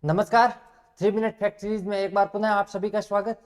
नमस्कार। 3 minute fact series में एक बार पुनः आप सभी का स्वागत।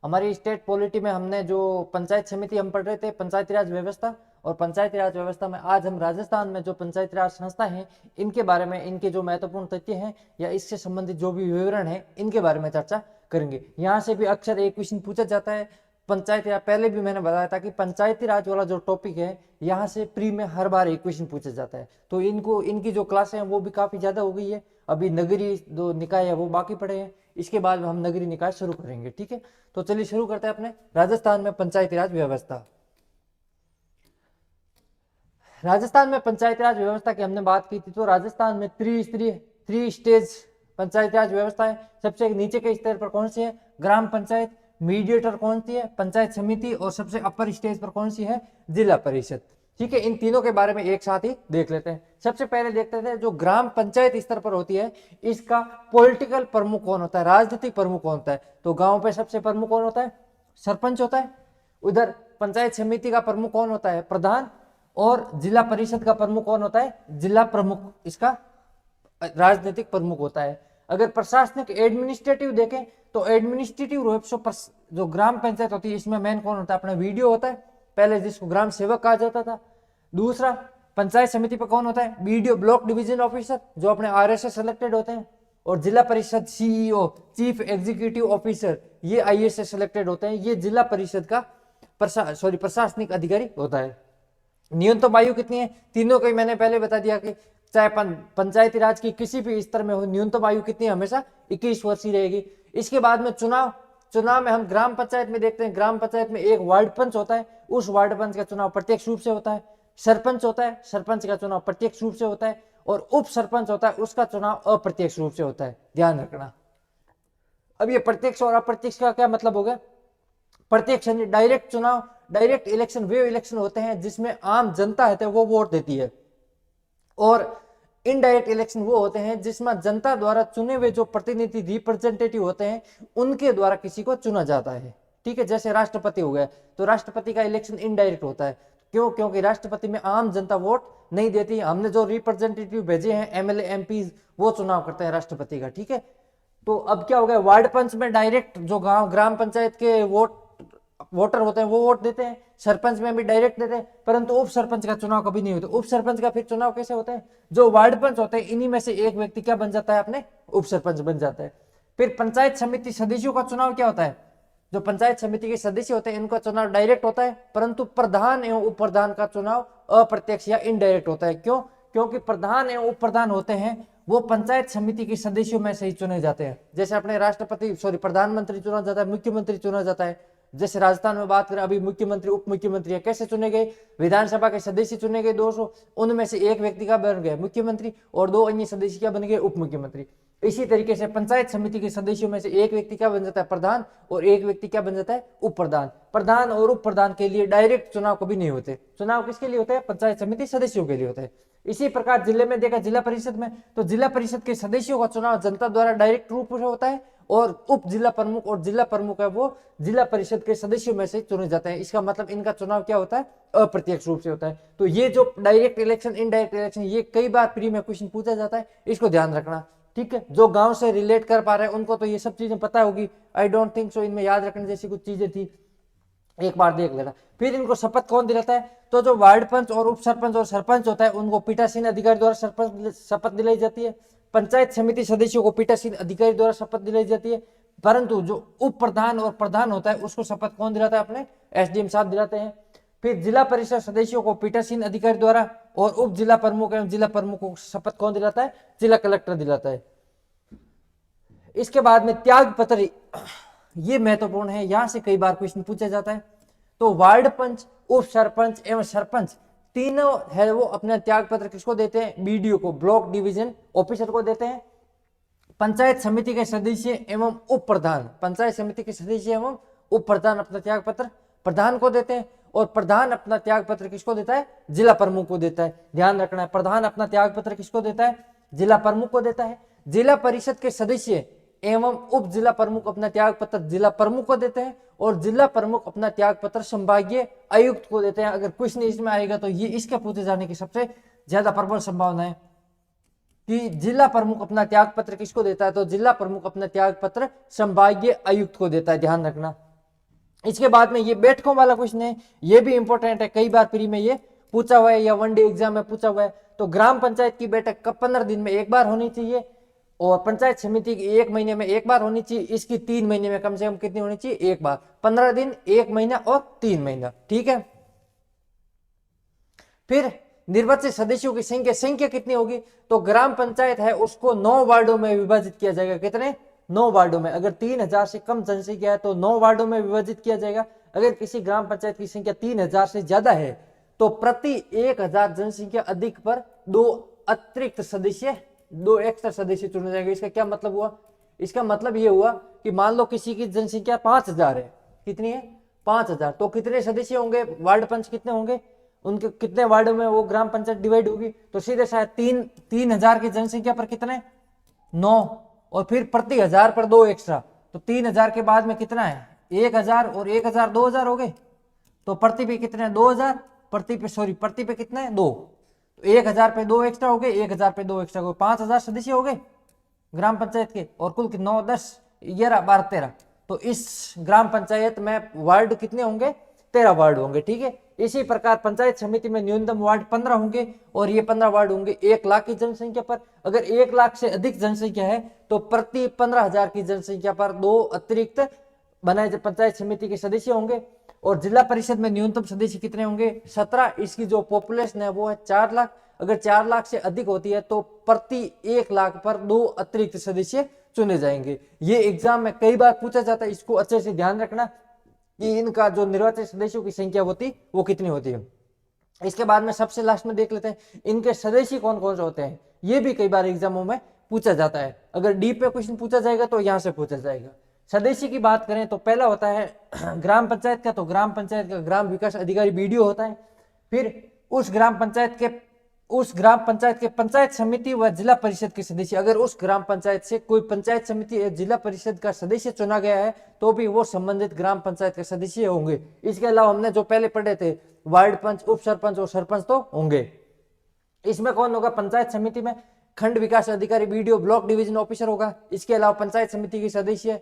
हमारी स्टेट पॉलिटी में हमने जो पंचायत समिति हम पढ़ रहे थे, पंचायती राज व्यवस्था, और पंचायती राज व्यवस्था में आज हम राजस्थान में जो पंचायती राज संस्था हैं इनके बारे में, इनके जो महत्वपूर्ण तथ्य हैं या इससे संबंधित जो भी विवरण है इनके बारे में चर्चा करेंगे। यहाँ से भी अक्सर एक क्वेश्चन पूछा जाता है पंचायती राज, पहले भी मैंने बताया था कि पंचायती राज वाला जो टॉपिक है यहाँ से प्री में हर बार एक क्वेश्चन पूछा जाता है। तो इनकी जो क्लासें हैं वो भी काफी ज्यादा हो गई है। अभी नगरीय जो निकाय है वो बाकी पड़े हैं, इसके बाद हम नगरीय निकाय शुरू करेंगे। ठीक है, तो चलिए शुरू करते हैं अपने राजस्थान में पंचायती राज व्यवस्था। राजस्थान में पंचायती राज व्यवस्था की हमने बात की थी, तो राजस्थान में थ्री स्टेज पंचायती राज व्यवस्था है। सबसे नीचे के स्तर पर कौन सी है? ग्राम पंचायत। मीडिएटर कौन सी है? पंचायत समिति। और सबसे अपर स्टेज पर कौन सी है? जिला परिषद। ठीक है, इन तीनों के बारे में एक साथ ही देख लेते हैं। सबसे पहले देखते थे जो ग्राम पंचायत स्तर पर होती है, इसका पॉलिटिकल प्रमुख कौन होता है, राजनीतिक प्रमुख कौन होता है? तो गांव पे सबसे प्रमुख कौन होता है? सरपंच होता है। उधर पंचायत समिति का प्रमुख कौन होता है? प्रधान। और जिला परिषद का प्रमुख कौन होता है? जिला प्रमुख, इसका राजनीतिक प्रमुख होता है। अगर प्रशासनिक एडमिनिस्ट्रेटिव देखें तो एडमिनिस्ट्रेटिव रूप से जो ग्राम पंचायत होती है इसमें मेन कौन होता है? अपना वीडियो होता है, पहले जिसको ग्राम सेवक कहा जाता था। दूसरा, पंचायत समिति पर कौन होता है? बीडीओ, ब्लॉक डिवीजन ऑफिसर, जो अपने आरएस से सिलेक्टेड होते हैं। और जिला परिषद सीईओ, चीफ एग्जीक्यूटिव ऑफिसर, ये आईएएस से सिलेक्टेड होते हैं। ये जिला परिषद का प्रशासनिक अधिकारी होता है। न्यूनतम आयु कितनी है? तीनों को मैंने पहले बता दिया कि चाहे पंचायती राज की किसी भी स्तर में हो, न्यूनतम आयु कितनी है? हमेशा 21 वर्ष ही रहेगी। इसके बाद में चुनाव में हम ग्राम पंचायत में देखते हैं, ग्राम पंचायत में एक वार्ड पंच होता है, उस वार्ड पंच का चुनाव प्रत्यक्ष रूप से होता है। सरपंच होता है, सरपंच का चुनाव प्रत्यक्ष रूप से होता है। और उप सरपंच होता है, उसका चुनाव अप्रत्यक्ष रूप से होता है, ध्यान रखना। अब ये प्रत्यक्ष और अप्रत्यक्ष का क्या मतलब हो गया? प्रत्यक्ष यानी डायरेक्ट चुनाव, डायरेक्ट इलेक्शन वे इलेक्शन होते हैं जिसमें आम जनता है वो वोट देती है। और इनडायरेक्ट इलेक्शन वो होते हैं जिसमें जनता द्वारा चुने हुए जो प्रतिनिधि रिप्रेजेंटेटिव होते हैं उनके द्वारा किसी को चुना जाता है। ठीक है, जैसे राष्ट्रपति हो गया, तो राष्ट्रपति का इलेक्शन इनडायरेक्ट होता है। क्यों? क्योंकि राष्ट्रपति में आम जनता वोट नहीं देती, हमने जो रिप्रेजेंटेटिव भेजे हैं एमएलए एमपी वो चुनाव करते हैं राष्ट्रपति का। ठीक है, तो अब क्या हो गया? वार्ड पंच में डायरेक्ट जो गांव ग्राम पंचायत के वोटर होते हैं वो वोट देते हैं। सरपंच में भी डायरेक्ट देते हैं, परंतु उप सरपंच का चुनाव कभी नहीं होता। उप सरपंच का फिर चुनाव कैसे होता है? जो वार्ड पंच होते हैं इन्हीं में से एक व्यक्ति क्या बन जाता है? अपने उप सरपंच बन जाता है। फिर पंचायत समिति सदस्यों का चुनाव क्या होता है? जो पंचायत समिति के सदस्य होते हैं इनका चुनाव डायरेक्ट होता है, परंतु प्रधान एवं उप प्रधान का चुनाव अप्रत्यक्ष या इनडायरेक्ट होता है। क्यों? क्योंकि प्रधान एवं उप प्रधान होते हैं वो पंचायत समिति के सदस्यों में से ही चुने जाते हैं। जैसे अपने प्रधानमंत्री चुना जाता है, मुख्यमंत्री चुना जाता है। जैसे राजस्थान में बात करें, अभी मुख्यमंत्री उप मुख्यमंत्री है, कैसे चुने गए? विधानसभा के सदस्य चुने गए 200, उनमें से एक व्यक्ति का बन गया मुख्यमंत्री और 2 अन्य सदस्य क्या बन गए? उप मुख्यमंत्री। इसी तरीके से पंचायत समिति के सदस्यों में से एक व्यक्ति क्या बन जाता है? प्रधान, और एक व्यक्ति क्या बन जाता है? उप प्रधान। प्रधान और उप प्रधान के लिए डायरेक्ट चुनाव कभी नहीं होते। चुनाव किसके लिए होते हैं? पंचायत समिति सदस्यों के लिए होता है। इसी प्रकार जिले में देखा, जिला परिषद में, तो जिला परिषद के सदस्यों का चुनाव जनता द्वारा डायरेक्ट रूप से होता है। और उप जिला प्रमुख और जिला प्रमुख है वो जिला परिषद के सदस्यों में से चुने जाते हैं। इसका मतलब इनका चुनाव क्या होता है? अप्रत्यक्ष रूप से होता है। तो ये जो डायरेक्ट इलेक्शन, इनडायरेक्ट इलेक्शन, ये कई बार प्री में क्वेश्चन पूछा जाता है, इसको ध्यान रखना। ठीक है, जो गांव से रिलेट कर पा रहे हैं उनको तो ये सब चीजें पता होगी। आई डोंट थिंक सो इनमें याद रखने जैसी कुछ चीजें थी, एक बार देख लेना। फिर इनको शपथ कौन दिलाता है? तो जो वार्ड पंच और उप सरपंच और सरपंच होता है उनको पीठासीन अधिकारी द्वारा शपथ दिलाई जाती है। पंचायत समिति सदस्यों को पीठासीन अधिकारी द्वारा शपथ दिलाई जाती है। परंतु जो उप प्रधान और प्रधान होता है उसको शपथ कौन दिलाता है? अपने एसडीएम साहब दिलाते हैं। फिर जिला परिषद सदस्यों को पीठासीन अधिकारी द्वारा और उप जिला प्रमुख एवं जिला प्रमुख को शपथ कौन दिलाता है? जिला कलेक्टर दिलाता है। इसके बाद में त्याग पत्र, ये महत्वपूर्ण है, यहां से कई बार क्वेश्चन पूछा जाता है। तो वार्ड पंच, उप सरपंच एवं सरपंच तीनों है वो अपना त्याग पत्र किसको देते हैं? बीडीओ को, ब्लॉक डिवीजन ऑफिसर को देते हैं। पंचायत समिति के सदस्य एवं उप प्रधान, पंचायत समिति के सदस्य एवं उप प्रधान अपना त्याग पत्र प्रधान को देते हैं। और प्रधान अपना त्याग पत्र किसको देता है? जिला प्रमुख को देता है। ध्यान रखना है, प्रधान अपना त्याग पत्र किसको देता है? जिला प्रमुख को देता है। जिला परिषद के सदस्य एवं उप जिला प्रमुख अपना त्याग पत्र जिला प्रमुख को देते हैं। और जिला प्रमुख अपना त्याग पत्र संभागीय आयुक्त को देते हैं। अगर क्वेश्चन इसमें आएगा तो ये इसके पूछे जाने की सबसे ज्यादा प्रबल संभावना है। कि जिला प्रमुख अपना त्याग पत्र किसको देता है, तो जिला प्रमुख अपना त्याग पत्र संभागीय आयुक्त को देता है, ध्यान रखना। इसके बाद में ये बैठकों वाला क्वेश्चन है, ये भी इंपॉर्टेंट है, कई बार प्री में ये पूछा हुआ है या वन डे एग्जाम में पूछा हुआ है। तो ग्राम पंचायत की बैठक कब 15 दिन में एक बार होनी चाहिए, और पंचायत समिति की 1 महीने में एक बार होनी चाहिए, इसकी 3 महीने में कम से कम कितनी होनी चाहिए, एक बार। 15 दिन, 1 महीना और 3 महीना, ठीक है। फिर निर्वाचित सदस्यों की संख्या कितनी होगी, तो ग्राम पंचायत है उसको 9 वार्डों में विभाजित किया जाएगा, कितने, 9 वार्डों में। अगर 3000 से कम जनसंख्या है तो 9 वार्डों में विभाजित किया जाएगा। अगर किसी ग्राम पंचायत की संख्या 3000 से ज्यादा है तो प्रति 1000 जनसंख्या अधिक पर 2 अतिरिक्त सदस्य, 2 एक्स्ट्रा सदस्य चुने जाएंगे। इसका क्या मतलब हुआ, इसका मतलब ये हुआ कि मान लो किसी की जनसंख्या 5000 है, कितनी है, 5000, तो कितने सदस्य होंगे, वार्ड पंच कितने होंगे, उनके कितने वार्डों में वो ग्राम पंचायत डिवाइड होगी, तो सीधे शायद 3000 की जनसंख्या पर कितने, 9, और फिर प्रति 1000 पर 2 एक्स्ट्रा, तो 3000 के बाद में कितना है, 1000, और 1000 2000 हो गए, तो प्रति पे कितने, 2000, प्रति पे कितने हैं, 2, तो 1000 पे 2 एक्स्ट्रा हो गए, 1000 पे 2 एक्स्ट्रा हो गए, 5000 सदस्य हो गए ग्राम पंचायत के, और कुल 9, 10, 11, 12, 13, तो इस ग्राम पंचायत में वार्ड कितने होंगे, 13 वार्ड होंगे, ठीक है। इसी प्रकार पंचायत समिति में न्यूनतम वार्ड 15 होंगे, और ये 15 वार्ड होंगे 1 लाख की जनसंख्या पर। अगर 1 लाख से अधिक जनसंख्या है तो प्रति 15,000 की जनसंख्या पर 2 अतिरिक्त बनाए पंचायत समिति के सदस्य होंगे। और जिला परिषद में न्यूनतम सदस्य कितने होंगे, 17। इसकी जो पॉपुलेशन है वो है 4 लाख। अगर 4 लाख से अधिक होती है तो प्रति 1 लाख पर 2 अतिरिक्त सदस्य चुने जाएंगे। ये एग्जाम में कई बार पूछा जाता है, इसको अच्छे से ध्यान रखना कि इनका जो निर्वाचित सदस्यों की संख्या होती वो कितनी होती है। इसके बाद में सबसे लास्ट में देख लेते हैं इनके सदस्य कौन कौन से होते हैं। ये भी कई बार एग्जामों में पूछा जाता है, अगर डीप पे क्वेश्चन पूछा जाएगा तो यहाँ से पूछा जाएगा। सदस्य की बात करें तो पहला होता है ग्राम पंचायत का, तो ग्राम पंचायत का ग्राम विकास अधिकारी बीडीओ होता है। फिर उस ग्राम पंचायत के पंचायत समिति व जिला परिषद के सदस्य, अगर उस ग्राम पंचायत से कोई पंचायत समिति या जिला परिषद का सदस्य चुना गया है तो भी वो संबंधित ग्राम पंचायत के सदस्य होंगे। इसके अलावा हमने जो पहले पढ़े थे वार्ड पंच, उप सरपंच और सरपंच तो होंगे। इसमें कौन होगा, पंचायत समिति में खंड विकास अधिकारी बीडीओ ब्लॉक डिवीजन ऑफिसर होगा। इसके अलावा पंचायत समिति के सदस्य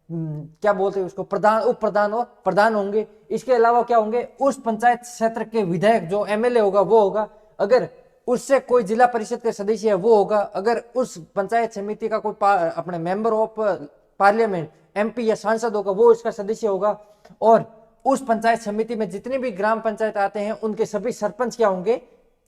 क्या बोलते हैं उसको, प्रधान, उप प्रधान और प्रधान होंगे। इसके अलावा क्या होंगे, उस पंचायत क्षेत्र के विधायक जो एमएलए होगा वो होगा। अगर उससे कोई जिला परिषद के सदस्य है वो होगा। अगर उस पंचायत समिति का कोई अपने मेंबर ऑफ पार्लियामेंट एमपी या सांसद होगा वो इसका सदस्य होगा। और उस पंचायत समिति में जितने भी ग्राम पंचायत आते हैं उनके सभी सरपंच क्या होंगे,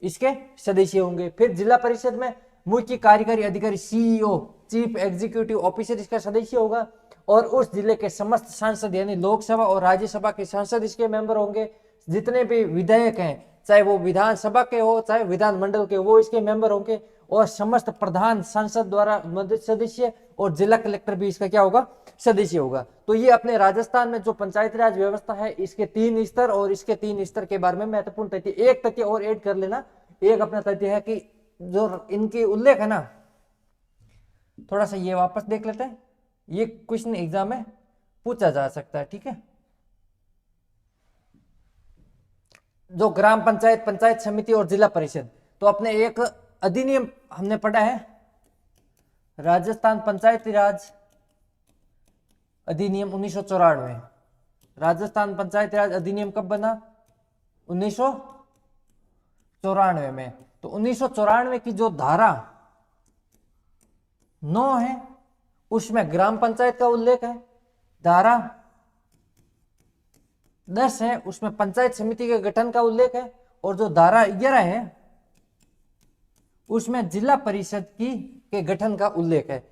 इसके सदस्य होंगे। फिर जिला परिषद में मुख्य कार्यकारी अधिकारी सीईओ, चीफ एग्जीक्यूटिव ऑफिसर इसका सदस्य होगा। और उस जिले के समस्त सांसद यानी लोकसभा और राज्यसभा के सांसद इसके मेंबर होंगे। जितने भी विधायक हैं चाहे वो विधानसभा के हो चाहे विधानमंडल के, वो इसके मेंबर होंगे। और समस्त प्रधान सांसद द्वारा मदद सदस्य और जिला कलेक्टर भी इसका क्या होगा, सदस्य होगा। तो ये अपने राजस्थान में जो पंचायती राज व्यवस्था है इसके 3 स्तर, और इसके 3 स्तर के बारे में महत्वपूर्ण तथ्य, एक तथ्य और ऐड कर लेना। एक अपना तथ्य है कि जो इनकी उल्लेख है ना, थोड़ा सा ये वापस देख लेते हैं, ये क्वेश्चन एग्जाम में पूछा जा सकता है, ठीक है। जो ग्राम पंचायत, पंचायत समिति और जिला परिषद, तो अपने एक अधिनियम हमने पढ़ा है, राजस्थान पंचायती राज अधिनियम 1994। राजस्थान पंचायती राज अधिनियम कब बना, 1994 में। तो 1994 की जो धारा 9 है उसमें ग्राम पंचायत का उल्लेख है। धारा 10 है उसमें पंचायत समिति के गठन का उल्लेख है। और जो धारा 11 है उसमें जिला परिषद के गठन का उल्लेख है।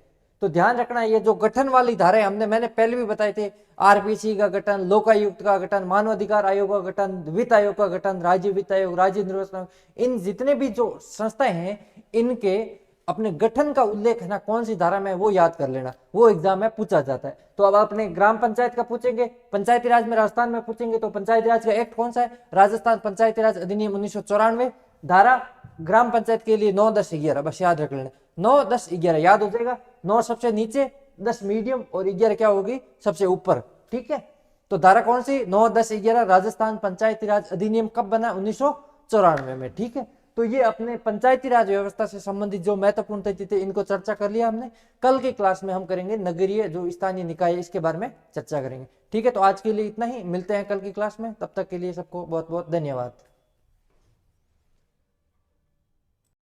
तो ध्यान रखना, ये जो गठन वाली धारा मैंने पहले भी बताए थे, आरपीसी का गठन, लोकायुक्त का गठन, मानवाधिकार आयोग का गठन, वित्त आयोग का गठन, राज्य वित्त आयोग, राज्य निर्वाचन आयोग, इन जितने भी जो संस्थाएं हैं इनके अपने गठन का उल्लेख है ना कौन सी धारा में, वो याद कर लेना, वो एग्जाम में पूछा जाता है। तो अब अपने ग्राम पंचायत का पूछेंगे, पंचायती राज में राजस्थान में पूछेंगे तो पंचायती राज का एक्ट कौन सा है, राजस्थान पंचायती राज अधिनियम 1994। धारा ग्राम पंचायत के लिए 9, 10, 11, बस याद रख लेना, 9, 10, 11 याद हो जाएगा। 9 सबसे नीचे, 10 मीडियम और 11 क्या होगी, सबसे ऊपर, ठीक है। तो धारा कौन सी, 9, 10, 11 राजस्थान पंचायती राज अधिनियम कब बना, 1994 में, ठीक है। तो ये अपने पंचायती राज व्यवस्था से संबंधित जो महत्वपूर्ण तथ्य थे इनको चर्चा कर लिया हमने। कल की क्लास में हम करेंगे नगरीय जो स्थानीय निकाय है इसके बारे में चर्चा करेंगे। ठीक है, तो आज के लिए इतना ही, मिलते हैं कल की क्लास में, तब तक के लिए सबको बहुत बहुत धन्यवाद।